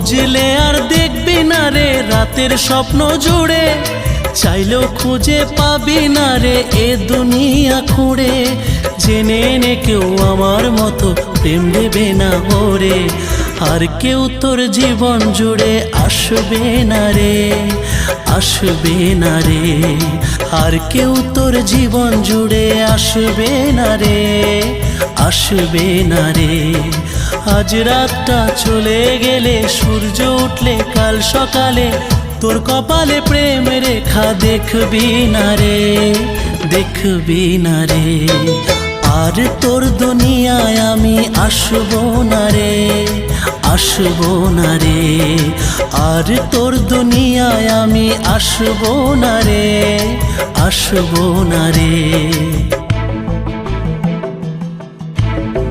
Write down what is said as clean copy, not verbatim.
খুঁজলে আর দেখবি না রে রাতের স্বপ্ন জুড়ে, চাইলেও খুঁজে পাবি না রে এ দুনিয়া খুঁড়ে। জেনে নে কেউ আমার মতো প্রেম দেবে না ওরে, আর কেউ তোর জীবন জুড়ে আসবে না রে, আসবে না রে। আর কেউ তোর জীবন জুড়ে আসবে না রে, আসবে না রে। আজ রাতটা চলে গেলে সূর্য উঠলে কাল সকালে তোর কপালে প্রেম রেখা দেখবি না রে, দেখবি না রে। আর তোর দুনিয়ায় আমি আসবো না রে, আসবো না রে। আর তোর দুনিয়ায় আমি আসবো না রে, আসবো না রে।